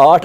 8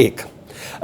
1,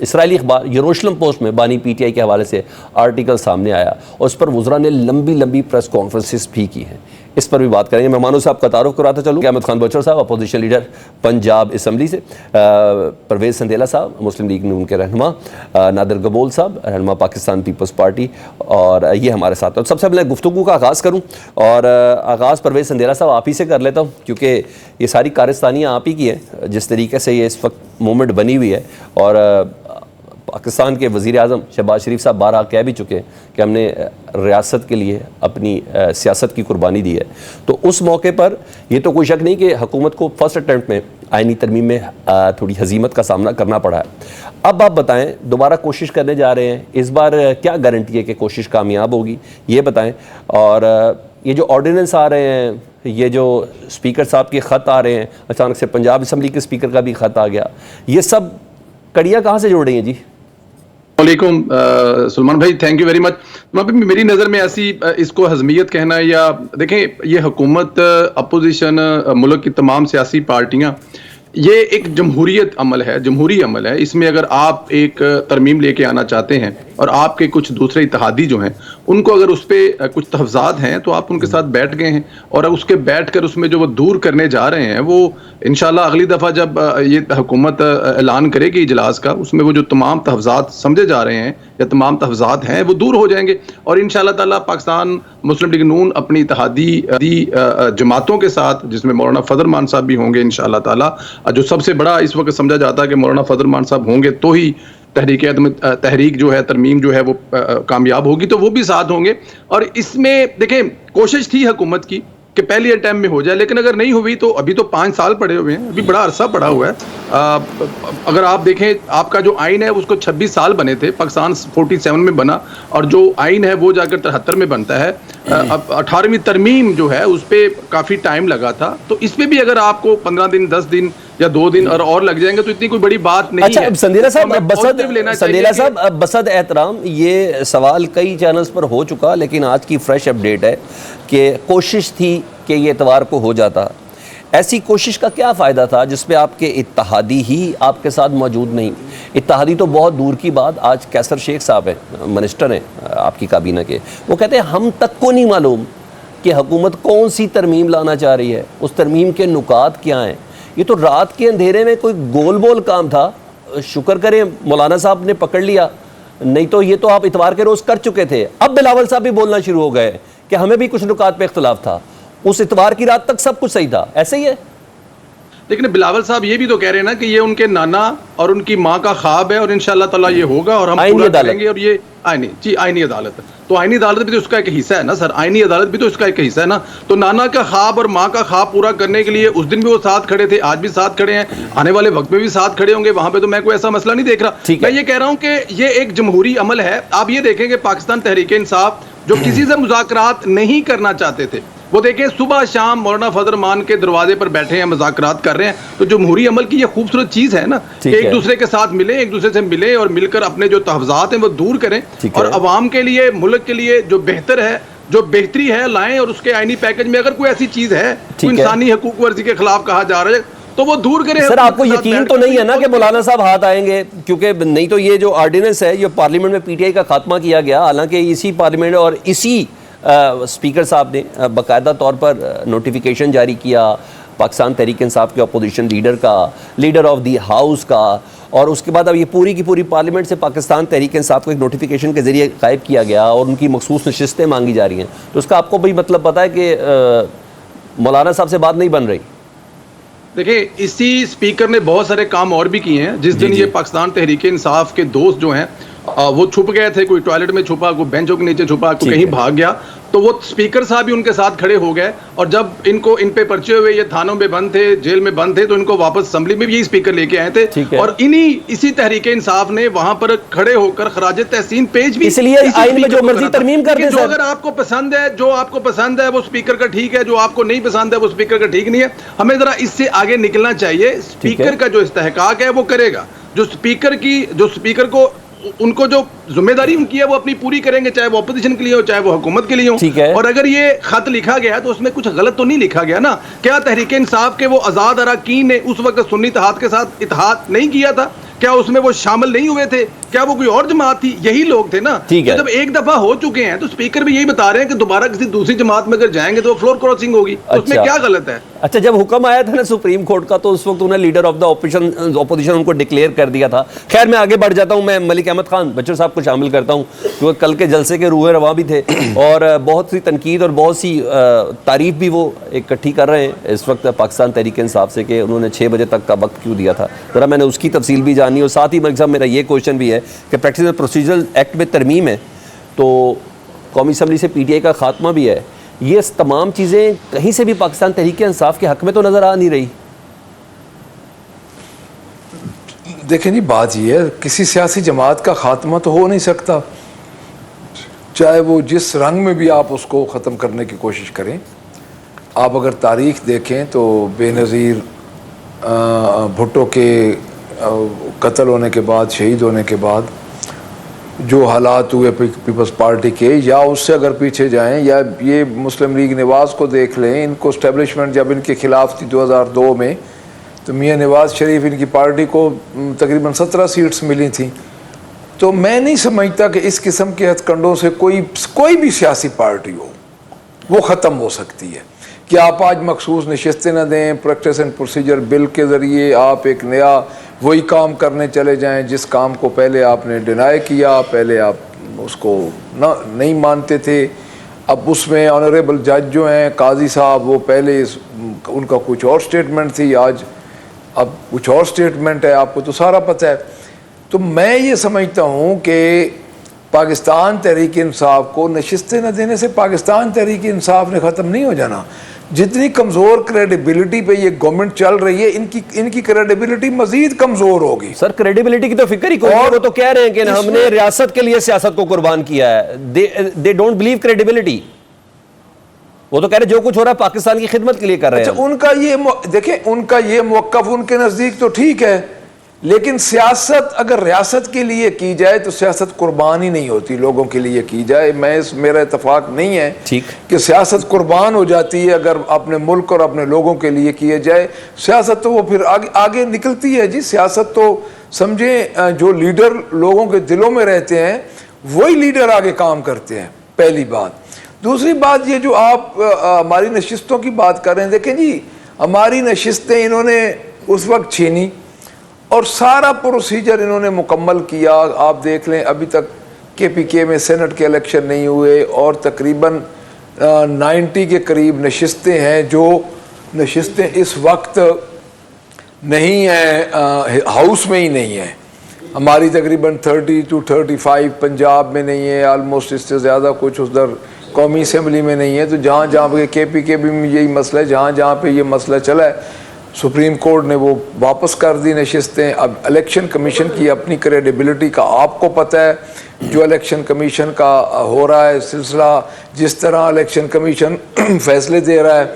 اسرائیلی اخبار یروشلم پوسٹ میں بانی پی ٹی آئی کے حوالے سے آرٹیکل سامنے آیا اور اس پر وزراء نے لمبی لمبی پریس کانفرنسز بھی کی ہیں. اس پر بھی بات کریں گے. مہمانوں صاحب کا تعارف کراتا چلوں. احمد خان بچر صاحب اپوزیشن لیڈر پنجاب اسمبلی سے, پرویز سندیلا صاحب مسلم لیگ نون کے رہنما, نادر گبول صاحب رہنما پاکستان پیپلز پارٹی, اور یہ ہمارے ساتھ. اور سب سے پہلے گفتگو کا آغاز کروں, اور آغاز پرویز سندیلا صاحب آپ ہی سے کر لیتا ہوں, کیونکہ یہ ساری کارستانیاں آپ ہی کی ہیں جس طریقے سے یہ اس وقت مومنٹ بنی ہوئی ہے. اور پاکستان کے وزیر اعظم شہباز شریف صاحب بارہا کہہ بھی چکے ہیں کہ ہم نے ریاست کے لیے اپنی سیاست کی قربانی دی ہے. تو اس موقع پر یہ تو کوئی شک نہیں کہ حکومت کو فرسٹ اٹیمپٹ میں آئینی ترمیم میں تھوڑی ہزیمت کا سامنا کرنا پڑا ہے. اب آپ بتائیں, دوبارہ کوشش کرنے جا رہے ہیں, اس بار کیا گارنٹی ہے کہ کوشش کامیاب ہوگی, یہ بتائیں. اور یہ جو آرڈیننس آ رہے ہیں, یہ جو اسپیکر صاحب کے خط آ رہے ہیں, اچانک سے پنجاب اسمبلی کے اسپیکر کا بھی خط آ گیا, یہ سب کڑیاں کہاں سے جوڑ رہی ہیں جی؟ علیکم سلمان بھائی, تھینک یو ویری مچ. میری نظر میں ایسی اس کو حزمیت کہنا ہے, یا دیکھیں یہ حکومت, اپوزیشن, ملک کی تمام سیاسی پارٹیاں, یہ ایک جمہوریت عمل ہے, جمہوری عمل ہے. اس میں اگر آپ ایک ترمیم لے کے آنا چاہتے ہیں اور آپ کے کچھ دوسرے اتحادی جو ہیں ان کو اگر اس پہ کچھ تحفظات ہیں تو آپ ان کے ساتھ بیٹھ گئے ہیں, اور اس کے بیٹھ کر اس میں جو وہ دور کرنے جا رہے ہیں وہ انشاءاللہ اگلی دفعہ جب یہ حکومت اعلان کرے گی اجلاس کا, اس میں وہ جو تمام تحفظات سمجھے جا رہے ہیں یا تمام تحفظات ہیں وہ دور ہو جائیں گے. اور انشاءاللہ تعالیٰ پاکستان مسلم لیگ نون اپنی اتحادی جماعتوں کے ساتھ, جس میں مولانا فضل الرحمان صاحب بھی ہوں گے انشاءاللہ تعالیٰ, جو سب سے بڑا اس وقت سمجھا جاتا ہے کہ مولانا فضل الرحمان صاحب ہوں گے تو ہی تحریک جو ہے, ترمیم جو ہے وہ کامیاب ہوگی, تو وہ بھی ساتھ ہوں گے. اور اس میں دیکھیں کوشش تھی حکومت کی کہ پہلی اٹیمپٹ میں ہو جائے, لیکن اگر نہیں ہوئی تو ابھی تو 5 سال پڑے ہوئے ہیں, ابھی بڑا عرصہ پڑا ہوا ہے. اگر آپ دیکھیں آپ کا جو آئین ہے اس کو 26 سال بنے تھے, پاکستان 47 میں بنا, اور جو آئین ہے وہ جا کر 73 میں بنتا ہے. اب 18ویں ترمیم جو ہے اس پہ کافی ٹائم لگا تھا, تو اس میں بھی اگر آپ کو 15 دن 10 دن یا 2 دن اور لگ جائیں گے تو اتنی کوئی بڑی بات نہیں ہے. اچھا سندیلا صاحب بسد احترام, یہ سوال کئی چینلز پر ہو چکا, لیکن آج کی فریش اپڈیٹ ہے کہ کوشش تھی کہ یہ اتوار کو ہو جاتا. ایسی کوشش کا کیا فائدہ تھا جس پہ آپ کے اتحادی ہی آپ کے ساتھ موجود نہیں؟ اتحادی تو بہت دور کی بات, آج کیسر شیخ صاحب ہیں, منسٹر ہیں آپ کی کابینہ کے, وہ کہتے ہیں ہم تک کو نہیں معلوم کہ حکومت کون سی ترمیم لانا چاہ رہی ہے, اس ترمیم کے نکات کیا ہیں. یہ تو رات کے اندھیرے میں کوئی گول بول کام تھا. شکر کریں مولانا صاحب نے پکڑ لیا, نہیں تو یہ تو آپ اتوار کے روز کر چکے تھے. اب بلاول صاحب بھی بولنا شروع ہو گئے کہ ہمیں بھی کچھ نکات پہ اختلاف تھا, اس اتوار کی رات تک سب کچھ صحیح تھا. ایسے ہی ہے. لیکن بلاول صاحب یہ بھی تو کہہ رہے ہیں نا کہ یہ ان کے نانا اور ان کی ماں کا خواب ہے, اور انشاءاللہ تعالیٰ یہ ہوگا اور ہم پورا کریں گے. اور یہ آئینی عدالت, تو آئینی عدالت بھی تو اس کا ایک حصہ ہے نا سر, آئینی عدالت بھی تو اس کا ایک حصہ ہے نا. تو نانا کا خواب اور ماں کا خواب پورا کرنے کے لیے اس دن بھی وہ ساتھ کھڑے تھے, آج بھی ساتھ کھڑے ہیں, آنے والے وقت میں بھی ساتھ کھڑے ہوں گے. وہاں پہ تو میں کوئی ایسا مسئلہ نہیں دیکھ رہا. میں یہ کہہ رہا ہوں کہ یہ ایک جمہوری عمل ہے. آپ یہ دیکھیں کہ پاکستان تحریک انصاف جو کسی سے مذاکرات نہیں کرنا چاہتے تھے, وہ دیکھیں صبح شام مولانا فضل الرحمان کے دروازے پر بیٹھے ہیں, مذاکرات کر رہے ہیں. تو جمہوری عمل کی یہ خوبصورت چیز ہے نا کہ ایک دوسرے کے ساتھ ملیں, ایک دوسرے سے ملیں اور مل کر اپنے جو تحفظات ہیں وہ دور کریں, اور عوام کے لیے, ملک کے لیے جو بہتر ہے, جو بہتری ہے لائیں. اور اس کے آئینی پیکج میں اگر کوئی ایسی چیز ہے کوئی انسانی حقوق ورزی کے خلاف کہا جا رہا ہے تو وہ دور کریں. سر آپ کو یقین تو نہیں ہے نا کہ مولانا صاحب ہاتھ آئیں گے؟ کیونکہ نہیں تو یہ جو آرڈیننس ہے یہ پارلیمنٹ میں پی ٹی آئی کا خاتمہ کیا گیا, حالانکہ اسی پارلیمنٹ اور اسی اسپیکر صاحب نے باقاعدہ طور پر نوٹیفیکیشن جاری کیا پاکستان تحریک انصاف کے اپوزیشن لیڈر کا, لیڈر آف دی ہاؤس کا, اور اس کے بعد اب یہ پوری کی پوری پارلیمنٹ سے پاکستان تحریک انصاف کو ایک نوٹیفیکیشن کے ذریعے غائب کیا گیا اور ان کی مخصوص نشستیں مانگی جا رہی ہیں. تو اس کا آپ کو بھی مطلب پتہ ہے کہ مولانا صاحب سے بات نہیں بن رہی. دیکھیں اسی اسپیکر نے بہت سارے کام اور بھی کیے ہیں. جس دن یہ پاکستان تحریک انصاف کے دوست جو ہیں وہ چھپ گئے تھے, کوئی ٹوائلٹ میں چھپا, کوئی بینچوں کے نیچے چھپا, کوئی کہیں بھاگ گیا, تو وہ اسپیکر صاحب بھی ان کے ساتھ کھڑے ہو گئے. اور جب ان پہ پرچے ہوئے, یہ تھانوں میں بند تھے, جیل میں بند تھے, تو ان کو واپس اسمبلی میں بھی یہی اسپیکر لے کے آئے تھے. اور اسی تحریک انصاف نے وہاں پر کھڑے ہو کر خراج تحسین پیش بھی, اس لیے آئین میں جو مرضی ترمیم کر دیں. جو اگر آپ کو پسند ہے, جو آپ کو پسند ہے وہ اسپیکر کا ٹھیک ہے, جو آپ کو نہیں پسند ہے وہ اسپیکر کا ٹھیک نہیں ہے. ہمیں ذرا اس سے آگے نکلنا چاہیے. اسپیکر کا جو استحقاق ہے وہ کرے گا, جو اسپیکر کو ان کو جو ذمہ داری ان کی ہے وہ اپنی پوری کریں گے, چاہے وہ اپوزیشن کے لیے ہو چاہے وہ حکومت کے لیے ہو. اور اگر یہ خط لکھا گیا تو اس میں کچھ غلط تو نہیں لکھا گیا نا. کیا تحریک انصاف کے وہ آزاد اراکین نے اس وقت سنی اتحاد کے ساتھ اتحاد نہیں کیا تھا؟ کیا اس میں وہ شامل نہیں ہوئے تھے؟ کیا وہ کوئی اور جماعت تھی؟ یہی لوگ تھے نا. ٹھیک ہے. جب ایک دفعہ ہو چکے ہیں تو اسپیکر بھی یہی بتا رہے ہیں کہ دوبارہ کسی دوسری جماعت میں اگر جائیں گے تو فلور کراسنگ ہوگی. اس میں کیا غلط ہے؟ اچھا جب حکم آیا تھا نا سپریم کورٹ کا تو اس وقت انہیں لیڈر آف دا اپوزیشن ان کو ڈکلیئر کر دیا تھا. خیر میں آگے بڑھ جاتا ہوں, میں ملک احمد خان بچر صاحب کو شامل کرتا ہوں کیونکہ کل کے جلسے کے روح رواں بھی تھے اور بہت سی تنقید اور بہت سی تعریف بھی وہ اکٹھی کر رہے ہیں اس وقت پاکستان تحریک انصاف سے کہ انہوں نے 6 بجے تک کا وقت کیوں دیا تھا. ذرا میں نے اس کی تفصیل بھی جانی اور ساتھ ہی ملک صاحب میرا یہ کوشچن بھی ہے کہ پریکٹس اینڈ پروسیجر ایکٹ میں ترمیم ہے تو قومی اسمبلی سے پی ٹی آئی کا خاتمہ بھی ہے, یہ تمام چیزیں کہیں سے بھی پاکستان تحریک انصاف کے حق میں تو نظر آ نہیں رہی. دیکھیں جی بات یہ ہے کسی سیاسی جماعت کا خاتمہ تو ہو نہیں سکتا, چاہے وہ جس رنگ میں بھی آپ اس کو ختم کرنے کی کوشش کریں. آپ اگر تاریخ دیکھیں تو بے نظیر بھٹو کے قتل ہونے کے بعد, شہید ہونے کے بعد جو حالات ہوئے پیپلز پارٹی کے, یا اس سے اگر پیچھے جائیں یا یہ مسلم لیگ نواز کو دیکھ لیں, ان کو اسٹیبلشمنٹ جب ان کے خلاف تھی 2002 میں تو میاں نواز شریف ان کی پارٹی کو تقریباً 17 سیٹس ملی تھیں. تو میں نہیں سمجھتا کہ اس قسم کے ہتھ کنڈوں سے کوئی بھی سیاسی پارٹی ہو وہ ختم ہو سکتی ہے. کہ آپ آج مخصوص نشستیں نہ دیں, پریکٹس اینڈ پروسیجر بل کے ذریعے آپ ایک نیا وہی کام کرنے چلے جائیں جس کام کو پہلے آپ نے ڈینائی کیا, پہلے آپ اس کو نہیں مانتے تھے. اب اس میں آنریبل جج جو ہیں قاضی صاحب, وہ پہلے ان کا کچھ اور سٹیٹمنٹ تھی, آج اب کچھ اور سٹیٹمنٹ ہے, آپ کو تو سارا پتہ ہے. تو میں یہ سمجھتا ہوں کہ پاکستان تحریک انصاف کو نشستیں نہ دینے سے پاکستان تحریک انصاف نے ختم نہیں ہو جانا. جتنی کمزور کریڈیبلٹی پہ یہ گورنمنٹ چل رہی ہے ان کی کریڈیبلٹی مزید کمزور ہوگی. سر کریڈیبلٹی کی تو فکر ہی کوئی نہیں, وہ تو کہہ رہے ہیں کہ ہم نے ریاست کے لیے سیاست کو قربان کیا ہے. They don't believe credibility. وہ تو کہہ رہے جو کچھ ہو رہا ہے پاکستان کی خدمت کے لیے کر رہے ہیں. اچھا ان کا یہ دیکھیں, ان کا یہ موقف ان کے نزدیک تو ٹھیک ہے, لیکن سیاست اگر ریاست کے لیے کی جائے تو سیاست قربان ہی نہیں ہوتی, لوگوں کے لیے کی جائے. میرا اتفاق نہیں ہے کہ سیاست قربان ہو جاتی ہے اگر اپنے ملک اور اپنے لوگوں کے لیے کیے جائے. سیاست تو وہ پھر آگے نکلتی ہے جی. سیاست تو سمجھیں جو لیڈر لوگوں کے دلوں میں رہتے ہیں وہی لیڈر آگے کام کرتے ہیں, پہلی بات. دوسری بات یہ جو آپ ہماری نشستوں کی بات کر رہے ہیں, دیکھیں جی ہماری نشستیں انہوں نے اس وقت چھینی اور سارا پروسیجر انہوں نے مکمل کیا. آپ دیکھ لیں ابھی تک کے پی کے میں سینٹ کے الیکشن نہیں ہوئے اور تقریباً 90 کے قریب نشستیں ہیں. جو نشستیں اس وقت نہیں ہیں ہاؤس میں ہی نہیں ہیں, ہماری تقریباً 30 to 35 پنجاب میں نہیں ہے, آلموسٹ اس سے زیادہ کچھ ادھر قومی اسمبلی میں نہیں ہے. تو جہاں جہاں پہ کے پی کے بھی یہی مسئلہ ہے, جہاں جہاں پہ یہ مسئلہ چلا ہے سپریم کورٹ نے وہ واپس کر دی نشستیں. اب الیکشن کمیشن کی اپنی کریڈیبلٹی کا آپ کو پتہ ہے, جو الیکشن کمیشن کا ہو رہا ہے سلسلہ, جس طرح الیکشن کمیشن فیصلے دے رہا ہے,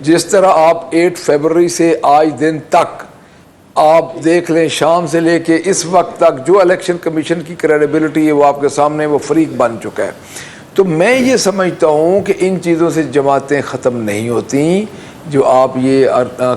جس طرح آپ 8 فروری سے آج دن تک آپ دیکھ لیں, شام سے لے کے اس وقت تک جو الیکشن کمیشن کی کریڈیبلٹی ہے وہ آپ کے سامنے وہ فریق بن چکا ہے. تو میں یہ سمجھتا ہوں کہ ان چیزوں سے جماعتیں ختم نہیں ہوتیں جو آپ یہ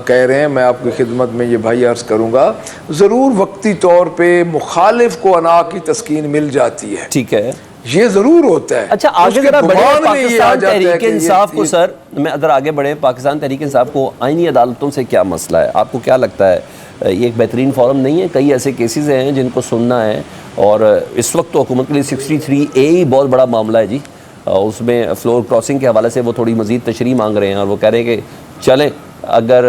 کہہ رہے ہیں. میں آپ کی خدمت میں یہ بھائی عرض کروں گا, ضرور وقتی طور پہ مخالف کو انا کی تسکین مل جاتی ہے, ٹھیک ہے, یہ ضرور ہوتا ہے. اچھا آگے ذرا بڑھے پاکستان تحریک انصاف کو, سر میں ادھر آگے بڑھے پاکستان تحریک انصاف کو آئینی عدالتوں سے کیا مسئلہ ہے؟ آپ کو کیا لگتا ہے یہ ایک بہترین فورم نہیں ہے؟ کئی ایسے کیسز ہیں جن کو سننا ہے اور اس وقت تو حکومت کے لیے 63A ہی بہت بڑا معاملہ ہے جی. اس میں فلور کراسنگ کے حوالے سے وہ تھوڑی مزید تشریح مانگ رہے ہیں اور وہ کہہ رہے ہیں کہ چلیں اگر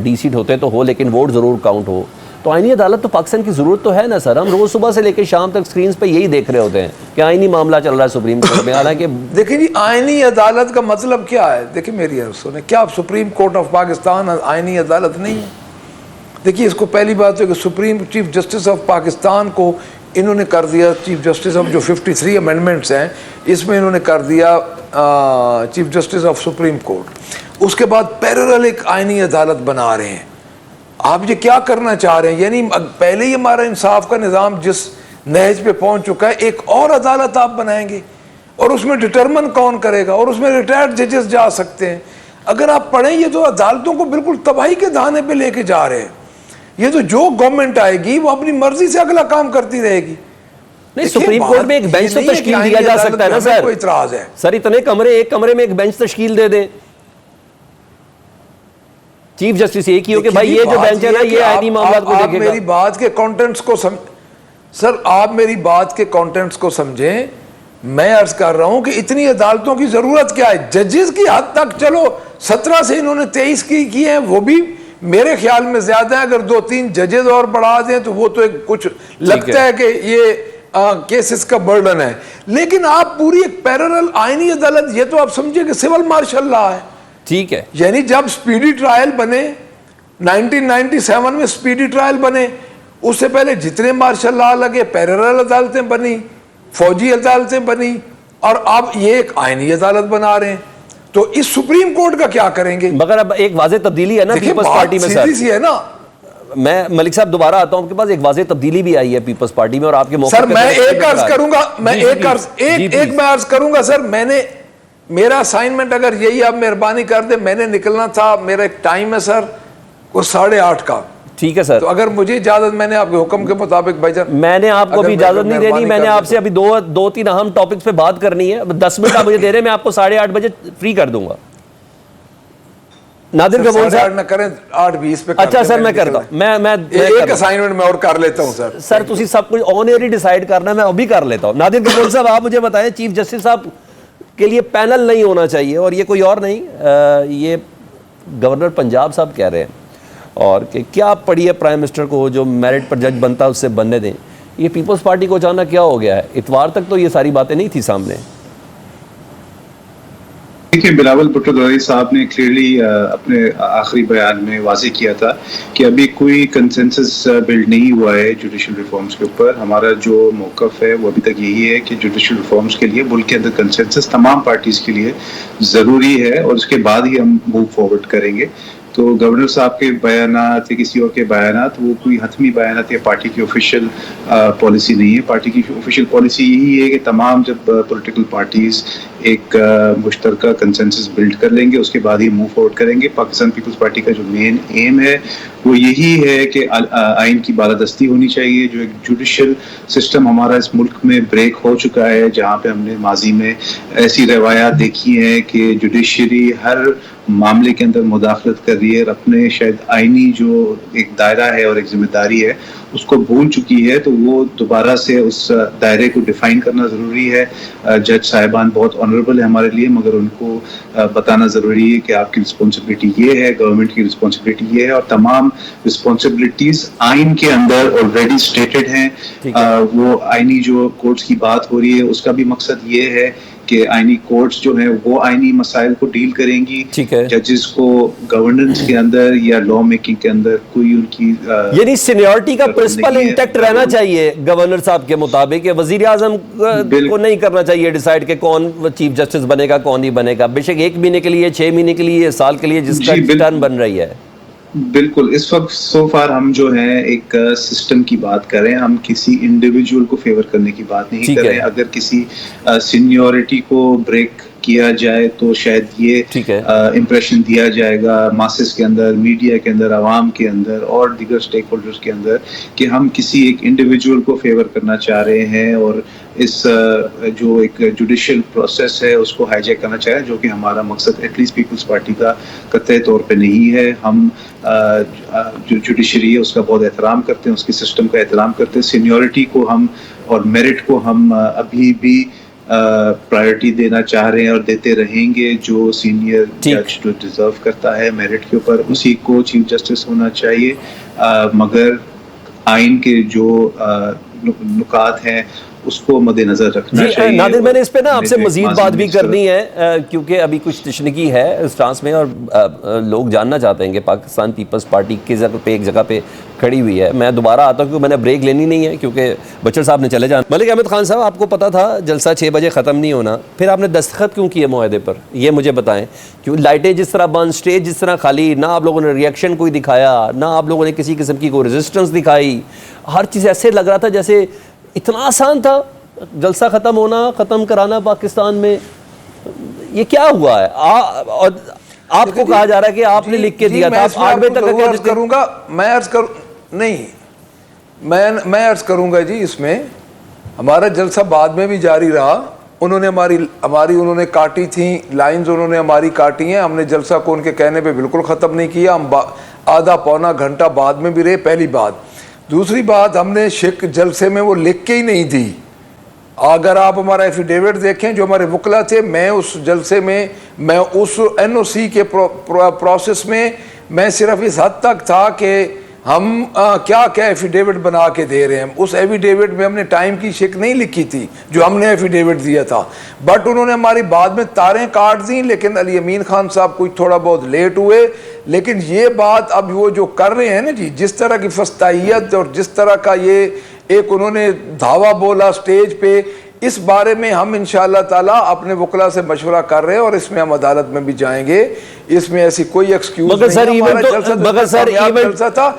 ڈی سیٹ ہوتے تو ہو لیکن ووٹ ضرور کاؤنٹ ہو. تو آئینی عدالت تو پاکستان کی ضرورت تو ہے نا سر. ہم روز صبح سے لے کے شام تک سکرینز پہ یہی دیکھ رہے ہوتے ہیں کہ آئینی معاملہ چل رہا ہے سپریم کورٹ میں, حالانکہ دیکھیں جی آئینی عدالت کا مطلب کیا ہے. دیکھیں میری عرض سنیں, کیا سپریم کورٹ آف پاکستان آئینی عدالت نہیں ہے؟ دیکھیے اس کو پہلی بات ہے کہ supreme chief justice of Pakistan کو انہوں نے کر دیا چیف جسٹس آف جو 53 امینڈمنٹس ہیں اس میں انہوں نے کر دیا chief justice of supreme court. اس کے بعد پیرالل ایک آئینی عدالت بنا رہے ہیں. آپ یہ کیا کرنا چاہ رہے ہیں؟ یعنی پہلے ہی ہمارا انصاف کا نظام جس نہج پہ پہنچ چکا ہے, ایک اور عدالت آپ بنائیں گے اور اس میں ڈٹرمن کون کرے گا, اور اس میں ریٹائرڈ ججز جا سکتے ہیں. اگر آپ پڑھیں یہ تو عدالتوں کو بالکل تباہی کے دہانے پہ لے کے جا رہے ہیں. یہ تو جو گورنمنٹ آئے گی وہ اپنی مرضی سے اگلا کام کرتی رہے گی. نہیں, سپریم کورٹ میں ایک بینچ تو تشکیل دیا جا سکتا ہے نا سر. کوئی اعتراض ہے سر اتنے کمرے, ایک کمرے میں ایک بینچ تشکیل دے دیں, چیف جسٹس یہ کی ہو کہ بھائی یہ جو بینچ ہے نا یہ آئینی معاملات کو دیکھے گا. میری بات کے کانٹینٹس کو سر آپ میری بات کے کانٹینٹس کو سمجھیں. میں عرض کر رہا ہوں کہ اتنی عدالتوں کی ضرورت کیا ہے؟ ججز کی حد تک چلو 17 سے انہوں نے 23 کی ہیں, وہ بھی میرے خیال میں زیادہ ہے. اگر 2-3 ججز اور بڑھا دیں تو وہ تو ایک کچھ لگتا ہے کہ یہ کیسز کا برڈن ہے. لیکن آپ پوری ایک پیرالل آئینی عدالت, یہ تو آپ سمجھے کہ سول مارشل لا ہے. ٹھیک ہے, یعنی جب سپیڈی ٹرائل بنے 1997 میں سپیڈی ٹرائل بنے, اس سے پہلے جتنے مارشل لا لگے پیرالل عدالتیں بنی, فوجی عدالتیں بنی, اور اب یہ ایک آئینی عدالت بنا رہے ہیں. تو اس سپریم کورٹ کا کیا کریں گے؟ مگر اب ایک واضح تبدیلی ہے نا پیپلز پارٹی میں. سیدھی سی ہے نا. میں ملک صاحب دوبارہ آتا ہوں, آپ کے پاس ایک واضح تبدیلی بھی آئی ہے پیپلز پارٹی میں, اور آپ کے موقع سر میں ایک عرض کروں گا, میں عرض کروں گا سر, میں نے میرا اسائنمنٹ اگر یہی آپ مہربانی کر دیں, میں نے نکلنا تھا, میرا ایک ٹائم ہے سر وہ 8:30 کا. ٹھیک ہے سر, تو اگر مجھے اجازت, میں نے آپ کے حکم کے مطابق بھائی جان, میں نے آپ کو بھی اجازت نہیں دینی, میں نے آپ سے ابھی 2-3 اہم ٹاپکس پہ بات کرنی ہے. 10 منٹ آپ مجھے دے رہے ہیں, میں آپ کو 8:30 بجے فری کر دوں گا. نادر گبون صاحب نہ کریں 8:20 پہ. اچھا سر میں کرتا ہوں, میں ایک اسائنمنٹ میں اور کر لیتا ہوں سر. سر تسی سب کچھ آن ایئر ہی ڈیسائیڈ کرنا ہے, میں ابھی کر لیتا ہوں. نادر گبون صاحب آپ مجھے بتائیں, چیف جسٹس صاحب کے لیے پینل نہیں ہونا چاہیے, اور یہ کوئی اور نہیں, یہ گورنر پنجاب صاحب کہہ رہے ہیں, اور کہ کیا پڑھی ہے پرائم منسٹر کو جو میرٹ پر جج بنتا ہے اس سے بننے دیں. یہ پیپلز پارٹی کو اچانک کیا ہو گیا ہے؟ اتوار تک تو یہ ساری باتیں نہیں تھی سامنے. دیکھیں, بلاول بھٹو دوری صاحب نے کلیئرلی اپنے آخری بیان میں واضح کیا تھا کہ ابھی کوئی کنسنسس بلڈ نہیں ہوا ہے جوڈیشل ریفارمز کے اوپر. ہمارا جو موقف ہے وہ ابھی تک یہی ہے کہ جوڈیشل ریفارمز کے لیے ملک کے اندر کنسنسس تمام پارٹیز کے لیے ضروری ہے, اور اس کے بعد ہی ہم موو فارورڈ کریں گے. تو گورنر صاحب کے بیانات یا کسی اور کے بیانات وہ کوئی حتمی بیانات یا پارٹی کی آفیشیل پالیسی نہیں ہے. پارٹی کی آفیشیل پالیسی یہی ہے کہ تمام جب پولیٹیکل پارٹیز ایک مشترکہ کنسنسس بلڈ کر لیں گے اس کے بعد ہی موو فارورڈ کریں گے. پاکستان پیپلز پارٹی کا جو مین ایم ہے وہ یہی ہے کہ آئین کی بالادستی ہونی چاہیے. جو ایک جوڈیشل سسٹم ہمارا اس ملک میں بریک ہو چکا ہے, جہاں پہ ہم نے ماضی میں ایسی روایات دیکھی ہیں کہ جوڈیشری ہر معاملے کے اندر مداخلت کر رہی ہے اور اپنے شاید آئینی جو ایک دائرہ ہے اور ایک ذمہ داری ہے اس کو بھول چکی ہے. تو وہ دوبارہ سے اس دائرے کو ڈیفائن کرنا ضروری ہے. جج صاحبان بہت آنریبل ہے ہمارے لیے, مگر ان کو بتانا ضروری ہے کہ آپ کی رسپانسبلٹی یہ ہے, گورنمنٹ کی رسپانسبلٹی یہ ہے, اور تمام رسپانسبلٹیز آئین کے اندر آلریڈی اسٹیٹڈ ہیں. وہ آئینی جو کورٹس کی بات ہو رہی ہے اس کا بھی مقصد یہ ہے کہ آئینی کورٹس جو ہیں وہ آئینی مسائل کو ڈیل کریں گی. ججز کو گورننس کے اندر یا لا میکنگ کے اندر کوئی ان کی یعنی سینیورٹی کا پرنسپل انٹیکٹ رہنا چاہیے گورنر صاحب کے مطابق. وزیر اعظم کو نہیں کرنا چاہیے ڈیسائیڈ کہ کون چیف جسٹس بنے گا کون نہیں بنے گا, بے شک 1 مہینے کے لیے, 6 مہینے کے لیے, سال کے لیے, جس کا ٹرن بن رہی ہے. بالکل. اس وقت سو فار ہم جو ہیں ایک سسٹم کی بات کریں, ہم کسی انڈیویجول کو فیور کرنے کی بات نہیں کر رہے. اگر کسی سینیورٹی کو بریک کیا جائے تو شاید یہ امپریشن دیا جائے گا ماسز کے اندر, میڈیا کے اندر, عوام کے اندر اور دیگر سٹیک ہولڈرز کے اندر کہ ہم کسی ایک انڈیویجول کو فیور کرنا چاہ رہے ہیں اور اس جو ایک جوڈیشل پروسیس ہے اس کو ہائی جیک کرنا چاہ رہے ہیں, جو کہ ہمارا مقصد ایٹ لیسٹ پیپلز پارٹی کا قطعی طور پہ نہیں ہے. ہم جو جوڈیشری ہے اس کا بہت احترام کرتے ہیں, اس کے سسٹم کا احترام کرتے ہیں. سینیورٹی کو ہم اور میرٹ کو ہم ابھی بھی پرائرٹی دینا چاہ رہے ہیں اور دیتے رہیں گے. جو سینئر جج جو ڈیزرو کرتا ہے میرٹ کے اوپر اسی کو چیف جسٹس ہونا چاہیے. مگر آئین کے جو نکات ہیں اس کو مد نظر رکھنا چاہیے. نادر, میں نے اس پہ نا آپ سے مزید بات بھی کرنی ہے کیونکہ ابھی کچھ تشنگی ہے اس ٹرانس میں, اور لوگ جاننا چاہتے ہیں کہ پاکستان پیپلز پارٹی کس جگہ پہ ایک جگہ پہ کھڑی ہوئی ہے. میں دوبارہ آتا ہوں کیونکہ میں نے بریک لینی نہیں ہے کیونکہ بچر صاحب نے چلے جانا. ملک احمد خان صاحب, آپ کو پتا تھا جلسہ 6 بجے ختم نہیں ہونا, پھر آپ نے دستخط کیوں کیے معاہدے پر, یہ مجھے بتائیں. کیوں لائٹیں جس طرح بند, اسٹیج جس طرح خالی, نہ آپ لوگوں نے ریئیکشن کوئی دکھایا, نہ آپ لوگوں نے کسی قسم کی کوئی ریزسٹنس دکھائی. ہر چیز ایسے لگ رہا تھا جیسے اتنا آسان تھا جلسہ ختم ہونا, ختم کرانا پاکستان میں. یہ کیا ہوا ہے؟ اور آپ کو کہا جا رہا ہے کہ آپ نے لکھ کے دیا تھا, آپ 8 بجے تک کروں گا. میں عرض کروں نہیں میں عرض کروں گا جی، اس میں ہمارا جلسہ بعد میں بھی جاری رہا. انہوں نے ہماری انہوں نے کاٹی تھیں لائنز، انہوں نے ہماری کاٹی ہیں. ہم نے جلسہ کو ان کے کہنے پہ بالکل ختم نہیں کیا. ہم آدھا پونا گھنٹہ بعد میں بھی رہے. پہلی بات. دوسری بات، ہم نے جلسے میں وہ لکھ کے ہی نہیں دی. اگر آپ ہمارا ایفیڈیوٹ دیکھیں جو ہمارے وکلا تھے، میں اس جلسے میں اس NOC کے پروسیس میں صرف اس حد تک تھا کہ ہم کیا ایفیڈیوٹ بنا کے دے رہے ہیں. اس ایفیڈیوٹ میں ہم نے ٹائم کی شک نہیں لکھی تھی جو ہم نے ایفیڈیوٹ دیا تھا. بٹ انہوں نے ہماری بعد میں تاریں کاٹ دیں. لیکن علی امین خان صاحب کوئی تھوڑا بہت لیٹ ہوئے. لیکن یہ بات اب وہ جو کر رہے ہیں نا جی، جس طرح کی فستائیت اور جس طرح کا یہ ایک انہوں نے دھاوا بولا سٹیج پہ، اس بارے میں ہم انشاءاللہ تعالیٰ اپنے وکلا سے مشورہ کر رہے ہیں اور اس میں ہم عدالت میں بھی جائیں گے. اس میں ایسی کوئی ایکسکیوز نہیں. ہمارا جلسہ تھا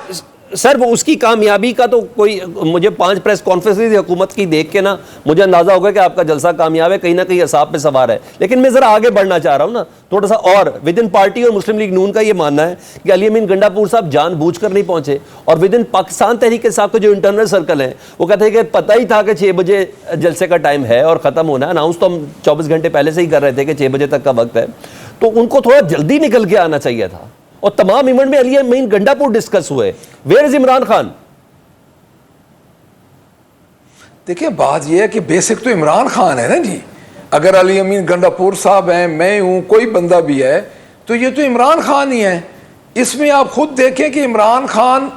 سر، وہ اس کی کامیابی کا تو کوئی، مجھے 5 پریس کانفرنس حکومت کی دیکھ کے نا مجھے اندازہ ہوگا کہ آپ کا جلسہ کامیاب ہے، کہیں نہ کہیں اعصاب پہ سوار ہے. لیکن میں ذرا آگے بڑھنا چاہ رہا ہوں نا تھوڑا سا. اور ود ان پارٹی اور مسلم لیگ نون کا یہ ماننا ہے کہ علی امین گنڈا پور صاحب جان بوجھ کر نہیں پہنچے، اور ود ان پاکستان تحریک انصاف کے جو انٹرنل سرکل ہیں وہ کہتے ہیں کہ پتہ ہی تھا کہ 6 بجے جلسے کا ٹائم ہے اور ختم ہونا ہے. اناؤنس تو ہم 24 گھنٹے پہلے سے ہی کر رہے تھے کہ 6 بجے تک کا وقت ہے. تو ان کو تھوڑا جلدی نکل کے آنا چاہیے تھا. اور تمام ایونٹ میں علی امین گنڈا پور ڈسکس ہوئے. Where is Imran Khan? دیکھیں بات یہ ہے کہ بیسک تو عمران خان ہے نا جی. اگر علی امین گنڈا پور صاحب ہیں، میں ہوں، کوئی بندہ بھی ہے، تو یہ تو عمران خان ہی ہے. اس میں آپ خود دیکھیں کہ عمران خان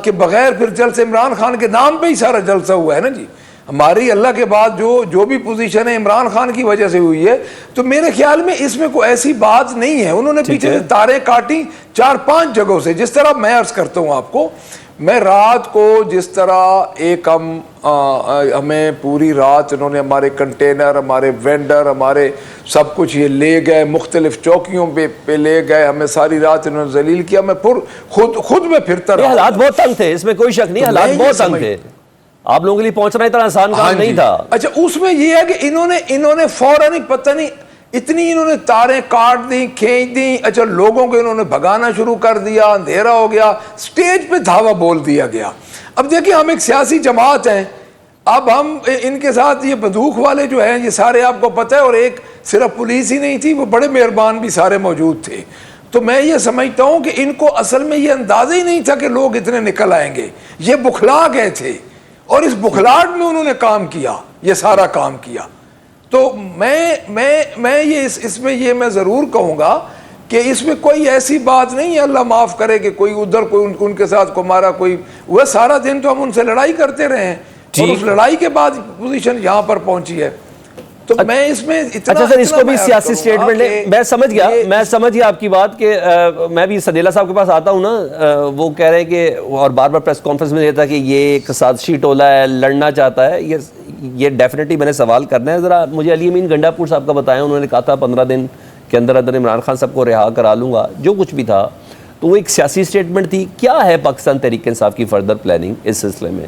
کے بغیر پھر جلسے عمران خان کے نام پہ ہی سارا جلسہ ہوا ہے نا جی. ہماری اللہ کے بعد جو بھی پوزیشن ہے عمران خان کی وجہ سے ہوئی ہے. تو میرے خیال میں اس میں کوئی ایسی بات نہیں ہے. انہوں نے پیچھے سے تاریں کاٹی 4-5 جگہوں سے. جس طرح میں عرض کرتا ہوں آپ کو، میں رات کو جس طرح ایک ہمیں پوری رات انہوں نے ہمارے کنٹینر، ہمارے وینڈر، ہمارے سب کچھ یہ لے گئے، مختلف چوکیوں پہ لے گئے، ہمیں ساری رات انہوں نے ذلیل کیا. میں خود میں پھرتا رہا. حالات بہت تنگ تھے، اس میں کوئی شک نہیں، حالات بہت تنگ تھے. آپ لوگوں کے لیے پہنچنا اتنا آسان کام نہیں تھا. اچھا، اس میں یہ ہے کہ انہوں نے فوراً پتہ نہیں اتنی انہوں نے تاریں کاٹ دیں، کھینچ دیں. اچھا، لوگوں کو انہوں نے بھگانا شروع کر دیا، اندھیرا ہو گیا، سٹیج پہ دھاوا بول دیا گیا. اب دیکھیں ہم ایک سیاسی جماعت ہیں. اب ہم ان کے ساتھ یہ بندوق والے جو ہیں یہ سارے آپ کو پتہ ہے، اور ایک صرف پولیس ہی نہیں تھی، وہ بڑے مہربان بھی سارے موجود تھے. تو میں یہ سمجھتا ہوں کہ ان کو اصل میں یہ اندازہ ہی نہیں تھا کہ لوگ اتنے نکل آئیں گے. یہ بخلا گئے تھے اور اس بخلاٹ میں انہوں نے کام کیا، یہ سارا کام کیا. تو میں یہ اس میں یہ میں ضرور کہوں گا کہ اس میں کوئی ایسی بات نہیں ہے، اللہ معاف کرے کہ کوئی ادھر کوئی ان کے ساتھ کو ہمارا کوئی وہ سارا دن تو ہم ان سے لڑائی کرتے رہے ہیں، اور اس لڑائی کے بعد پوزیشن یہاں پر پہنچی ہے. تو میں اس میں اچھا سر، اس کو بھی سیاسی سٹیٹمنٹ ہے. میں سمجھ گیا آپ کی بات کہ میں بھی سدیلا صاحب کے پاس آتا ہوں نا، وہ کہہ رہے ہیں کہ اور بار بار پریس کانفرنس میں دیتا کہ یہ ایک سازشی ٹولہ ہے، لڑنا چاہتا ہے. یہ ڈیفینیٹلی میں نے سوال کرنا ہے. ذرا مجھے علی امین گنڈا پور صاحب کا بتائیں. انہوں نے کہا تھا 15 دن کے اندر عمران خان صاحب کو رہا کرا لوں گا، جو کچھ بھی تھا. تو وہ ایک سیاسی سٹیٹمنٹ تھی. کیا ہے پاکستان تحریک انصاف کی فردر پلاننگ اس سلسلے میں؟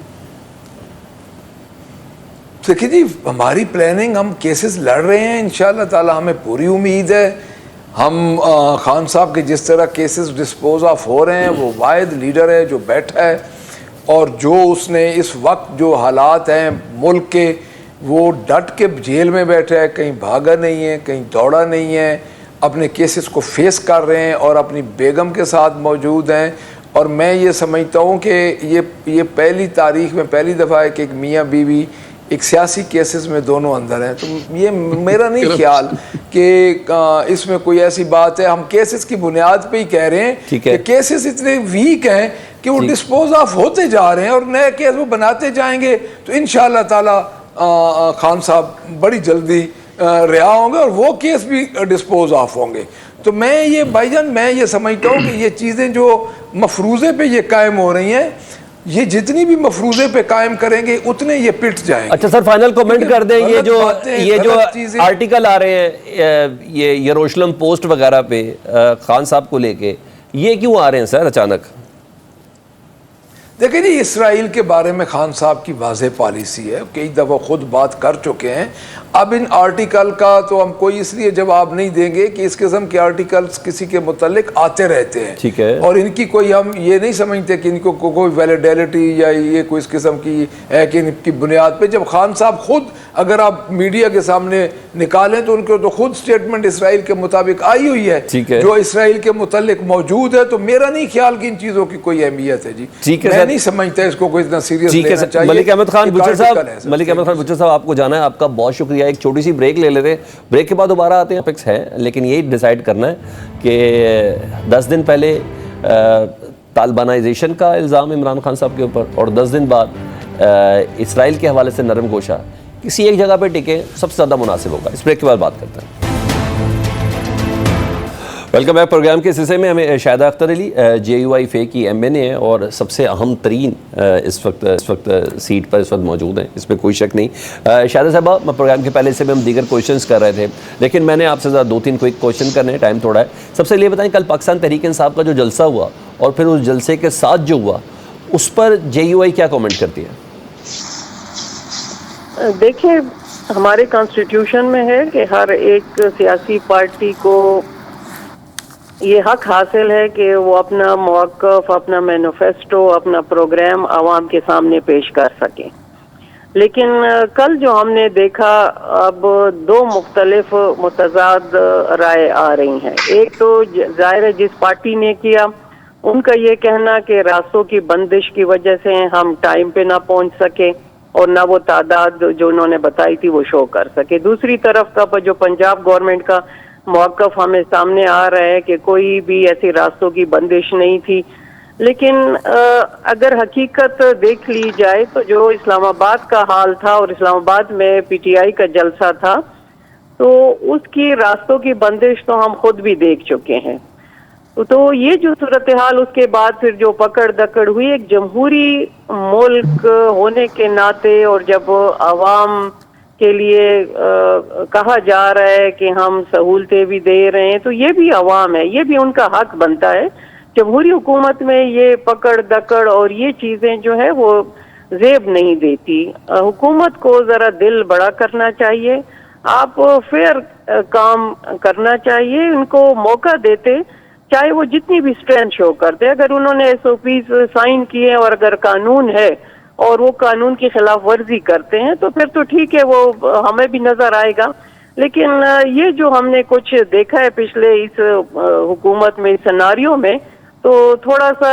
دیکھیے جی، ہماری پلاننگ، ہم کیسز لڑ رہے ہیں انشاءاللہ تعالی. ہمیں پوری امید ہے. ہم خان صاحب کے جس طرح کیسز ڈسپوز آف ہو رہے ہیں، وہ واحد لیڈر ہے جو بیٹھا ہے، اور جو اس نے اس وقت جو حالات ہیں ملک کے، وہ ڈٹ کے جیل میں بیٹھا ہے، کہیں بھاگا نہیں ہے، کہیں دوڑا نہیں ہے، اپنے کیسز کو فیس کر رہے ہیں اور اپنی بیگم کے ساتھ موجود ہیں. اور میں یہ سمجھتا ہوں کہ یہ پہلی تاریخ میں پہلی دفعہ ہے کہ ایک میاں بیوی ایک سیاسی کیسز میں دونوں اندر ہیں. تو یہ میرا نہیں خیال کہ اس میں کوئی ایسی بات ہے. ہم کیسز کی بنیاد پہ ہی کہہ رہے ہیں کہ کیسز اتنے ویک ہیں کہ وہ ڈسپوز آف ہوتے جا رہے ہیں، اور نئے کیس وہ بناتے جائیں گے. تو انشاءاللہ تعالی خان صاحب بڑی جلدی رہا ہوں گے اور وہ کیس بھی ڈسپوز آف ہوں گے. تو میں یہ بھائی جان، میں یہ سمجھتا ہوں کہ یہ چیزیں جو مفروضے پہ یہ قائم ہو رہی ہیں، یہ جتنی بھی مفروضے پہ قائم کریں گے اتنے یہ پٹ جائیں گے. اچھا سر، فائنل کومنٹ کر دیں. یہ جو آرٹیکل آ رہے ہیں یہ یروشلم پوسٹ وغیرہ پہ خان صاحب کو لے کے، یہ کیوں آ رہے ہیں سر اچانک؟ دیکھیں جی، اسرائیل کے بارے میں خان صاحب کی واضح پالیسی ہے، کئی دفعہ خود بات کر چکے ہیں. اب ان آرٹیکل کا تو ہم کوئی اس لیے جواب نہیں دیں گے کہ اس قسم کے آرٹیکلز کسی کے متعلق آتے رہتے ہیں، ٹھیک ہے، اور ان کی کوئی ہم یہ نہیں سمجھتے کہ ان کو کوئی ویلیڈیلٹی یا یہ کوئی اس قسم کی ہے کہ ان کی بنیاد پہ. جب خان صاحب خود اگر آپ میڈیا کے سامنے نکالیں تو ان کو تو خود سٹیٹمنٹ اسرائیل کے مطابق آئی ہوئی ہے جو اسرائیل کے متعلق موجود ہے، تو میرا نہیں خیال کہ ان چیزوں کی کوئی اہمیت ہے. جی میں نہیں سمجھتا اس کو کوئی اتنا سیریس لینا چاہیے. ملک احمد خان بچر صاحب آپ کو جانا ہے، آپ کا بہت شکریہ. ایک چھوٹی سی بریک لے لیتے ہیں، بریک کے بعد دوبارہ آتے ہیں. فکس ہے لیکن یہی ڈیسائیڈ کرنا ہے کہ 10 دن پہلے طالبانائزیشن کا الزام عمران خان صاحب کے اوپر اور 10 دن بعد اسرائیل کے حوالے سے نرم گوشہ کسی ایک جگہ پہ ٹکے سب سے زیادہ مناسب ہوگا. اس بریک کے بعد بات کرتے ہیں. Welcome back. پروگرام کے سلسلے میں ہمیں شاہدہ اختر علی JUI فے کی MNA ہے اور سب سے اہم ترین اس وقت سیٹ پر اس وقت موجود ہیں، اس پہ کوئی شک نہیں. شاہدہ صاحبہ، میں پروگرام کے پہلے سے بھی ہم دیگر کویشچنز کر رہے تھے لیکن میں نے آپ سے ذرا 2-3 کوئک کویشچن کرنے ہیں، ٹائم تھوڑا ہے. سب سے یہ بتائیں کل پاکستان تحریک انصاف کا جو جلسہ ہوا اور پھر اس جلسے کے ساتھ جو ہوا اس پر JUI کیا کومنٹ کرتی ہے؟ دیکھیں، ہمارے کانسٹیٹیوشن میں ہے کہ ہر ایک سیاسی پارٹی کو یہ حق حاصل ہے کہ وہ اپنا موقف، اپنا مینیفیسٹو، اپنا پروگرام عوام کے سامنے پیش کر سکیں. لیکن کل جو ہم نے دیکھا، اب 2 مختلف متضاد رائے آ رہی ہیں. ایک تو ظاہر ہے جس پارٹی نے کیا ان کا یہ کہنا کہ راستوں کی بندش کی وجہ سے ہم ٹائم پہ نہ پہنچ سکے اور نہ وہ تعداد جو انہوں نے بتائی تھی وہ شو کر سکے. دوسری طرف کا جو پنجاب گورنمنٹ کا موقف ہمیں سامنے آ رہا ہے کہ کوئی بھی ایسی راستوں کی بندش نہیں تھی. لیکن اگر حقیقت دیکھ لی جائے تو جو اسلام آباد کا حال تھا اور اسلام آباد میں PTI کا جلسہ تھا تو اس کی راستوں کی بندش تو ہم خود بھی دیکھ چکے ہیں. تو یہ جو صورتحال اس کے بعد پھر جو پکڑ دکڑ ہوئی، ایک جمہوری ملک ہونے کے ناطے اور جب عوام کے لیے کہا جا رہا ہے کہ ہم سہولتیں بھی دے رہے ہیں تو یہ بھی عوام ہے، یہ بھی ان کا حق بنتا ہے. جمہوری حکومت میں یہ پکڑ دکڑ اور یہ چیزیں جو ہے وہ زیب نہیں دیتی. حکومت کو ذرا دل بڑا کرنا چاہیے، آپ فیئر کام کرنا چاہیے. ان کو موقع دیتے چاہے وہ جتنی بھی اسٹرینتھ شو کرتے. اگر انہوں نے SOPs سائن کیے اور اگر قانون ہے اور وہ قانون کی خلاف ورزی کرتے ہیں تو پھر تو ٹھیک ہے، وہ ہمیں بھی نظر آئے گا. لیکن یہ جو ہم نے کچھ دیکھا ہے پچھلے اس حکومت میں، اس سیناریو میں، تو تھوڑا سا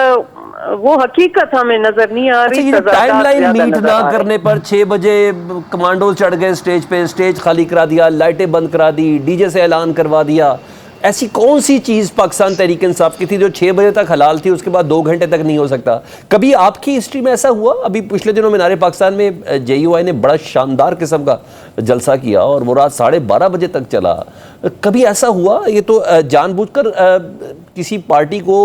وہ حقیقت ہمیں نظر نہیں آ رہی. ٹائم لائن میٹ نہ کرنے پر 6 بجے کمانڈو چڑھ گئے اسٹیج پہ، اسٹیج خالی کرا دیا، لائٹیں بند کرا دی، DJ سے اعلان کروا دیا. ایسی کون سی چیز پاکستان تحریک انصاف کی تھی جو 6 بجے تک حلال تھی اس کے بعد 2 گھنٹے تک نہیں ہو سکتا؟ کبھی آپ کی ہسٹری میں ایسا ہوا؟ ابھی پچھلے دنوں مینار پاکستان میں JUI نے بڑا شاندار قسم کا جلسہ کیا اور وہ رات 12:30 بجے تک چلا. کبھی ایسا ہوا؟ یہ تو جان بوجھ کر کسی پارٹی کو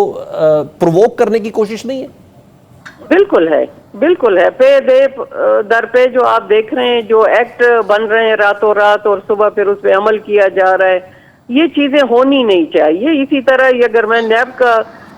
پرووک کرنے کی کوشش نہیں ہے؟ بالکل ہے، بالکل ہے. پے دے در پہ جو آپ دیکھ رہے ہیں، جو ایکٹ بن رہے ہیں راتوں رات اور صبح پھر اس پہ عمل کیا جا رہا ہے، یہ چیزیں ہونی نہیں چاہیے. اسی طرح اگر میں نیب کا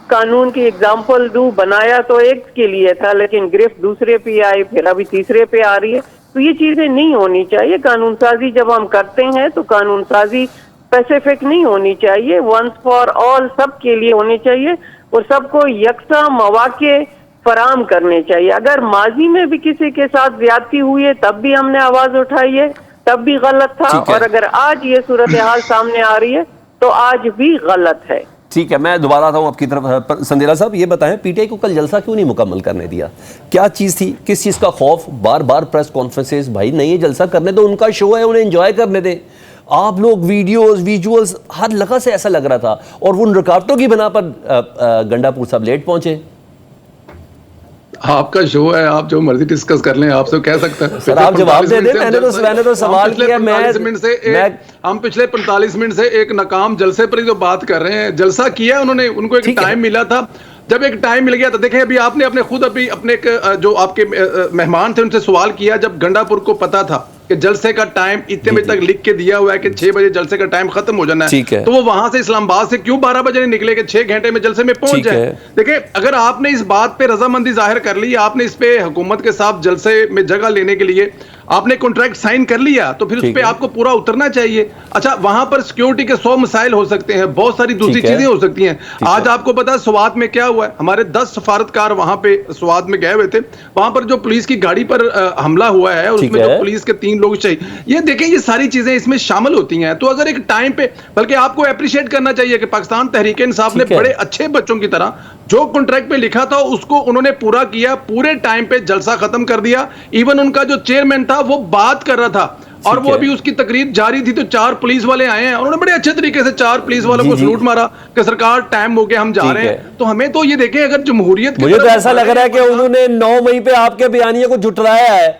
قانون کی اگزامپل دوں، بنایا تو ایک کے لیے تھا لیکن گرفت دوسرے پہ آئی، پھر ابھی تیسرے پہ آ رہی ہے. تو یہ چیزیں نہیں ہونی چاہیے. قانون سازی جب ہم کرتے ہیں تو قانون سازی اسپیسیفک نہیں ہونی چاہیے، ونس فار آل سب کے لیے ہونی چاہیے اور سب کو یکساں مواقع فراہم کرنے چاہیے. اگر ماضی میں بھی کسی کے ساتھ زیادتی ہوئی ہے تب بھی ہم نے آواز اٹھائی ہے، تب بھی غلط تھا، اور اگر آج یہ صورتحال سامنے آ رہی ہے تو آج بھی غلط ہے. ٹھیک ہے، میں دوبارہ آتا ہوں آپ کی طرف. سندیلا صاحب یہ بتائیں PTI کو کل جلسہ کیوں نہیں مکمل کرنے دیا؟ کیا چیز تھی؟ کس چیز کا خوف؟ بار بار پریس کانفرنسز، بھائی نہیں یہ جلسہ کرنے دو، ان کا شو ہے، انہیں انجوائے کرنے دیں. آپ لوگ ویڈیوز ہر لگہ سے ایسا لگ رہا تھا اور وہ ان رکاوٹوں کی بنا پر گنڈا پور صاحب لیٹ پہنچے. آپ کا شو ہے، آپ جو مرضی ڈسکس کر لیں، آپ سے کہہ سکتے ہیں. سر آپ جواب دے دیں. میں نے تو سوال کیا. ہم پچھلے 45 منٹ سے ایک ناکام جلسے پر ہی تو بات کر رہے ہیں. جلسہ کیا انہوں نے، ان کو ایک ٹائم ملا تھا. جب ایک ٹائم مل گیا تو دیکھیں ابھی آپ نے اپنے جو آپ کے مہمان تھے ان سے سوال کیا، جب گنڈا پور کو پتا تھا کہ جلسے کا ٹائم اتنے بجے تک لکھ کے دیا ہوا ہے کہ 6 بجے جلسے کا ٹائم ختم ہو جانا ہے، تو وہ وہاں سے اسلام آباد سے کیوں 12 بجے نہیں نکلے کہ 6 گھنٹے میں جلسے میں پہنچ جائے؟ دیکھیں اگر آپ نے اس بات پہ رضامندی ظاہر کر لی، آپ نے اس پہ حکومت کے ساتھ جلسے میں جگہ لینے کے لیے آپ نے کانٹریکٹ سائن کر لیا تو پھر اس پہ آپ کو پورا اترنا چاہیے. اچھا وہاں پر سیکیورٹی کے 100 مسائل ہو سکتے ہیں, بہت ساری دوسری چیزیں ہو سکتی ہیں. آج آپ کو پتا سوات میں کیا ہوا ہے, ہمارے 10 سفارتکار وہاں پہ سوات میں گئے ہوئے تھے, وہاں پر جو پولیس کی گاڑی پر حملہ ہوا ہے اور اس میں جو پولیس کے 3 لوگ شہید, یہ دیکھیں یہ ساری چیزیں اس میں شامل ہوتی ہیں. تو اگر ایک ٹائم پہ, بلکہ آپ کو اپریشیٹ کرنا چاہیے کہ پاکستان تحریک انصاف نے بڑے اچھے بچوں کی طرح جو کانٹریکٹ پہ لکھا تھا اس کو انہوں نے پورا کیا, پورے ٹائم پہ جلسہ ختم کر دیا. ایون ان کا جو چیئرمین تھا وہ بات کر رہا تھا اور وہ ابھی اس کی تقریر جاری تھی تو 4 پولیس والے آئے ہیں, انہوں نے بڑے اچھے طریقے سے 4 پولیس والوں کو سلوٹ مارا کہ سرکار ٹائم ہو گیا ہم جا رہے ہیں. تو ہمیں تو یہ دیکھیں اگر جمہوریت, مجھے تو ایسا لگ رہا ہے کہ انہوں نے 9 مئی پہ آپ کے بیانیے کو جھٹلایا ہے,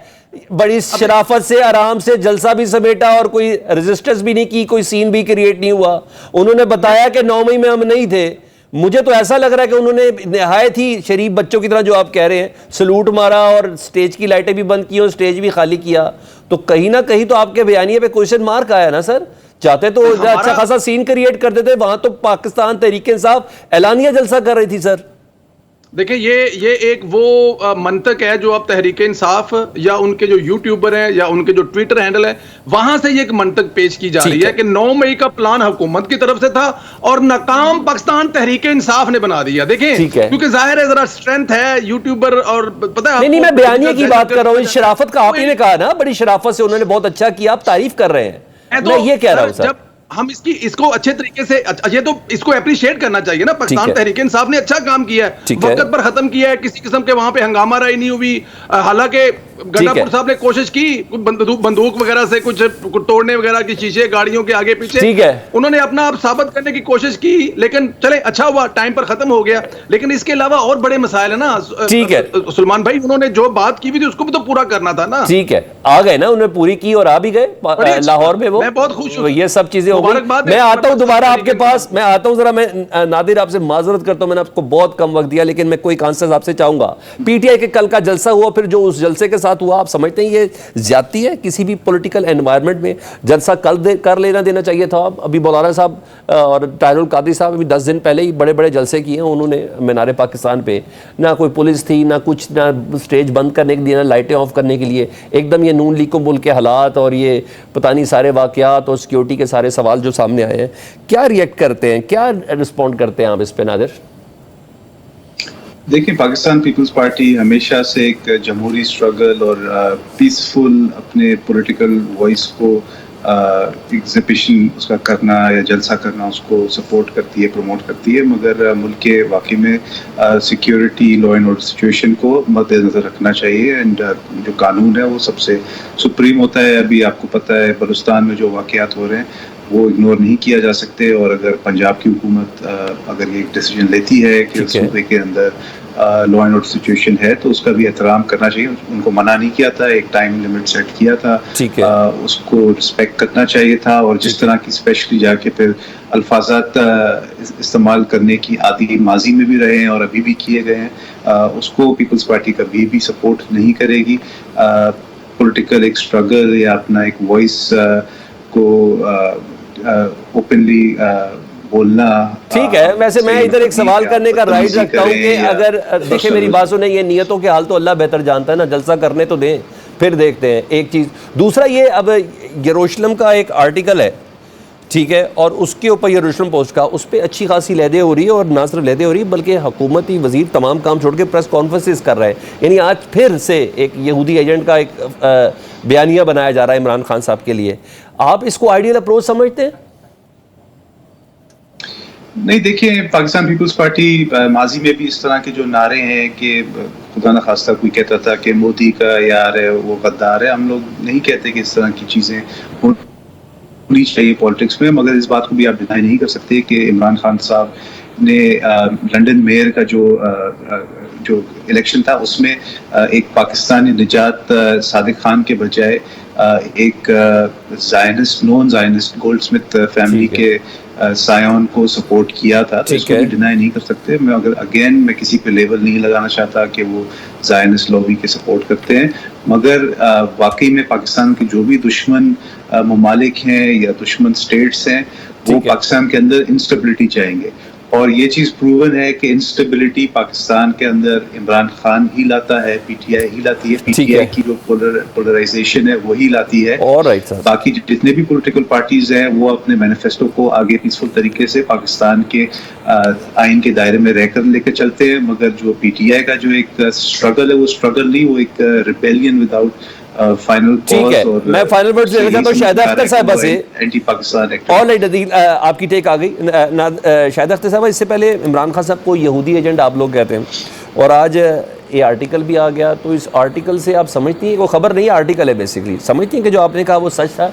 بڑی شرافت سے آرام سے جلسہ بھی سمیٹا اور کوئی ریزسٹنس بھی نہیں کی, کوئی سین بھی کریٹ نہیں ہوا. انہوں نے بتایا کہ 9 مئی میں ہم نہیں تھے. مجھے تو ایسا لگ رہا ہے کہ انہوں نے نہایت ہی شریف بچوں کی طرح جو آپ کہہ رہے ہیں سلوٹ مارا اور سٹیج کی لائٹیں بھی بند کی اور سٹیج بھی خالی کیا. تو کہیں نہ کہیں تو آپ کے بیانیے پہ کوشچن مارک آیا نا سر. چاہتے تو اچھا خاصا سین کریٹ کرتے تھے, وہاں تو پاکستان تحریک انصاف اعلانیہ جلسہ کر رہی تھی سر. دیکھیں یہ ایک وہ منطق ہے جو اب تحریک انصاف یا ان کے جو یوٹیوبر ہیں یا ان کے جو ٹویٹر ہینڈل ہے وہاں سے یہ ایک منطق پیش کی جا رہی ہے کہ 9 مئی کا پلان حکومت کی طرف سے تھا اور ناکام پاکستان تحریک انصاف نے بنا دیا. دیکھیں کیونکہ ظاہر ہے ذرا اسٹرینتھ ہے یوٹیوبر اور پتہ ہے, نہیں میں بیانیے کی بات کر رہا ہوں, شرافت کا آپ ہی نے کہا نا, بڑی شرافت سے انہوں نے بہت اچھا کیا, آپ تعریف کر رہے ہیں, میں یہ کہہ رہا ہوں سر. ہم اس کو اچھے طریقے سے, یہ تو اس کو اپریشیٹ کرنا چاہیے نا. پاکستان تحریک انصاف نے اچھا کام کیا ہے, وقت پر ختم کیا ہے, کسی قسم کے وہاں پہ ہنگامہ رائی نہیں ہوئی. حالانکہ گنڈا پور صاحب نے کوشش کی بندوق وغیرہ سے کچھ توڑنے وغیرہ کی شیشے گاڑیوں کے آگے پیچھے, انہوں نے اپنا آپ ثابت کرنے کی کوشش کی, لیکن چلے اچھا ہوا ٹائم پر ختم ہو گیا. لیکن اس کے علاوہ اور بڑے مسائل ہیں نا سلمان بھائی, انہوں نے جو بات کی بھی تھی اس کو بھی تو پورا کرنا تھا نا. ٹھیک ہے, آ گئے نا, انہوں نے پوری کی اور آ بھی گئے لاہور میں. وہ میں بہت خوش ہوں, یہ سب چیزیں ہو گئی. میں آتا ہوں دوبارہ آپ کے پاس, میں آتا ہوں ذرا. میں نادر آپ سے معذرت کرتا ہوں, میں نے آپ کو بہت کم وقت دیا, لیکن میں کوئی کانسرس آپ سے چاہوں گا. پی ٹی آئی کے کل کا جلسہ ہوا, پھر جو اس جلسے کے ساتھ ہوا, آپ سمجھتے ہیں یہ زیادتی ہے کسی بھی پولیٹیکل انوائرمنٹ میں؟ جلسہ کل کر لینا دینا چاہیے تھا. ابھی مولانا صاحب اور طاہر القادری صاحب ابھی 10 دن پہلے ہی بڑے بڑے جلسے کیے ہیں انہوں نے مینار پاکستان پہ. نہ کوئی پولیس تھی, نہ کچھ, نہ سٹیج بند کرنے کے لیے, نہ لائٹیں آف کرنے کے لیے. ایک دم یہ نون لیگ کو ملک کے حالات اور یہ پتہ نہیں سارے واقعات اور سیکیورٹی کے سارے سوال جو سامنے آئے ہیں, کیا ریئیکٹ کرتے ہیں, کیا رسپونڈ کرتے ہیں آپ اس پہ نادر؟ دیکھیں, پاکستان پیپلز پارٹی ہمیشہ سے ایک جمہوری سٹرگل اور پیسفل اپنے پولیٹیکل وائس کو ایگزیبیشن اس کا کرنا یا جلسہ کرنا اس کو سپورٹ کرتی ہے, پروموٹ کرتی ہے. مگر ملک کے واقعی میں security, law and order situation کو مد نظر رکھنا چاہیے. اینڈ جو قانون ہے وہ سب سے سپریم ہوتا ہے. ابھی آپ کو پتہ ہے بلوچستان میں جو واقعات ہو رہے ہیں وہ اگنور نہیں کیا جا سکتے, اور اگر پنجاب کی حکومت اگر یہ ڈیسیجن لیتی ہے کہ صوبے کے اندر لا اینڈ آرڈر سچویشن ہے تو اس کا بھی احترام کرنا چاہیے. ان کو منع نہیں کیا تھا, ایک ٹائم لمٹ سیٹ کیا تھا, اس کو رسپیکٹ کرنا چاہیے تھا. اور جس طرح کی اسپیشلی جا کے پھر الفاظات استعمال کرنے کی عادی ماضی میں بھی رہے ہیں اور ابھی بھی کیے گئے ہیں, اس کو پیپلز پارٹی کبھی بھی سپورٹ نہیں کرے گی. پولیٹیکل ایک اسٹرگل یا اپنا ایک وائس کو اوپنلی بولنا ٹھیک ہے. ویسے میں ادھر ایک سوال کرنے کا رائٹ رکھتا ہوں کہ اگر دیکھیں میری بات سنیں, یہ نیتوں کے حال تو اللہ بہتر جانتا ہے نا, جلسہ کرنے تو دیں پھر دیکھتے ہیں. ایک چیز, دوسرا یہ اب یروشلم کا ایک آرٹیکل ہے, ٹھیک ہے, اور اس کے اوپر یروشلم پوسٹ کا, اس پہ اچھی خاصی لیدیں ہو رہی ہے, اور نہ صرف لیدیں ہو رہی بلکہ حکومتی وزیر تمام کام چھوڑ کے پریس کانفرنسز کر رہے ہیں. یعنی آج پھر سے ایک یہودی ایجنٹ کا ایک بیانیہ بنایا جا رہا ہے عمران خان صاحب کے لیے. آپ اس کو آئیڈیل اپروچ سمجھتے ہیں؟ نہیں, دیکھیں, پاکستان پیپلز پارٹی ماضی میں بھی اس طرح کے جو نعرے ہیں کہ خدا نہ خواستہ کوئی کہتا تھا کہ مودی کا یار ہے وہ غدار ہے, ہم لوگ نہیں کہتے کہ اس طرح کی چیزیں ہونی چاہیے پالیٹکس میں. مگر اس بات کو بھی آپ ڈینائی نہیں کر سکتے کہ عمران خان صاحب نے لنڈن میئر کا جو الیکشن تھا اس میں ایک پاکستانی نجات صادق خان کے بجائے ایک زائنسٹ, نون زائنسٹ گولڈ سمتھ فیملی کے سایون کو سپورٹ کیا تھا. تو اس کو بھی ڈینائی نہیں کر سکتے. میں اگر میں کسی پہ لیبل نہیں لگانا چاہتا کہ وہ زائنسٹ لابی کے سپورٹ کرتے ہیں, مگر واقعی میں پاکستان کے جو بھی دشمن ممالک ہیں یا دشمن سٹیٹس ہیں وہ پاکستان کے اندر انسٹیبلٹی چاہیں گے. اور یہ چیز پروون ہے کہ انسٹیبلٹی پاکستان کے اندر عمران خان ہی لاتا ہے, پی ٹی آئی ہی لاتی ہے, پی ٹی آئی کی جو پولرائزیشن ہے وہی لاتی ہے. باقی جتنے بھی پولیٹیکل پارٹیز ہیں وہ اپنے مینیفیسٹو کو آگے پیسفل طریقے سے پاکستان کے آئین کے دائرے میں رہ کر لے کے چلتے ہیں, مگر جو پی ٹی آئی کا جو ایک اسٹرگل ہے وہ اسٹرگل نہیں, وہ ایک ریبیلین وداؤٹ فائنل. ٹھیک ہے, میں فائنل ورڈ لینا چاہتا ہوں شاہدہ اختر صاحبہ سے. Anti Pakistan act. All right Adeel, آپ کی ٹیک آ گئی. شاہدہ اختر صاحبہ, اس سے پہلے عمران خان صاحب کو یہودی ایجنٹ آپ لوگ کہتے ہیں, اور آج یہ آرٹیکل بھی آ گیا, تو اس آرٹیکل سے آپ سمجھتی ہیں, وہ خبر نہیں آرٹیکل ہے بیسیکلی, سمجھتی ہیں کہ جو آپ نے کہا وہ سچ تھا؟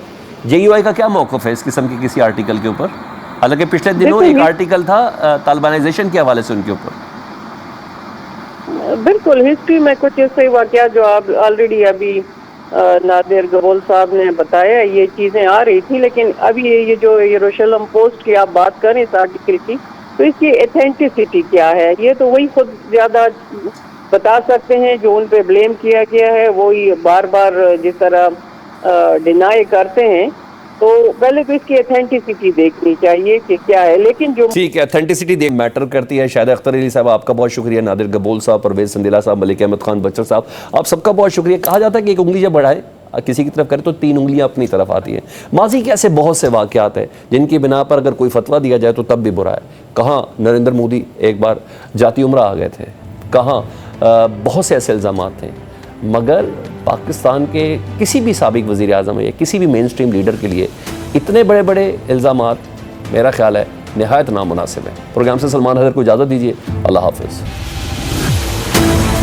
جے یو آئی کا کیا موقف ہے اس قسم کی کسی آرٹیکل کے اوپر؟ حالانکہ پچھلے دنوں ایک آرٹیکل تھا طالبانائزیشن کے حوالے سے ان کے اوپر. بالکل, ہسٹری میں کچھ ایسے واقعات جو آپ آلریڈی ابھی نادر گبول صاحب نے بتایا, یہ چیزیں آ رہی تھی, لیکن ابھی یہ جو یروشلم پوسٹ کی آپ بات کریں اس آرٹیکل کی, تو اس کی ایتھینٹسٹی کیا ہے یہ تو وہی خود زیادہ بتا سکتے ہیں. جو ان پہ بلیم کیا گیا ہے وہی بار بار جس طرح ڈینائی کرتے ہیں, تو پہلے تو اس کی ایتھینٹسٹی دیکھنی چاہیے کہ کیا ہے. لیکن جو ٹھیک ہے, ایتھینٹسٹی میٹر کرتی ہے. شاہدہ اختر علی صاحب آپ کا بہت شکریہ, نادر گبول صاحب, پرویز سندیلا صاحب, ملک احمد خان بچر صاحب, آپ سب کا بہت شکریہ. کہا جاتا ہے کہ ایک انگلی جب بڑھائے کسی کی طرف کرے تو 3 انگلیاں اپنی طرف آتی ہیں. ماضی کے ایسے بہت سے واقعات ہیں جن کی بنا پر اگر کوئی فتویٰ دیا جائے تو تب بھی برا ہے. کہاں نریندر مودی ایک بار جاتی عمرہ آ گئے تھے, کہاں بہت سے ایسے الزامات تھے, مگر پاکستان کے کسی بھی سابق وزیر اعظم یا کسی بھی مین سٹریم لیڈر کے لیے اتنے بڑے بڑے الزامات میرا خیال ہے نہایت نامناسب ہیں. پروگرام سے سلمان حیدر کو اجازت دیجیے, اللہ حافظ.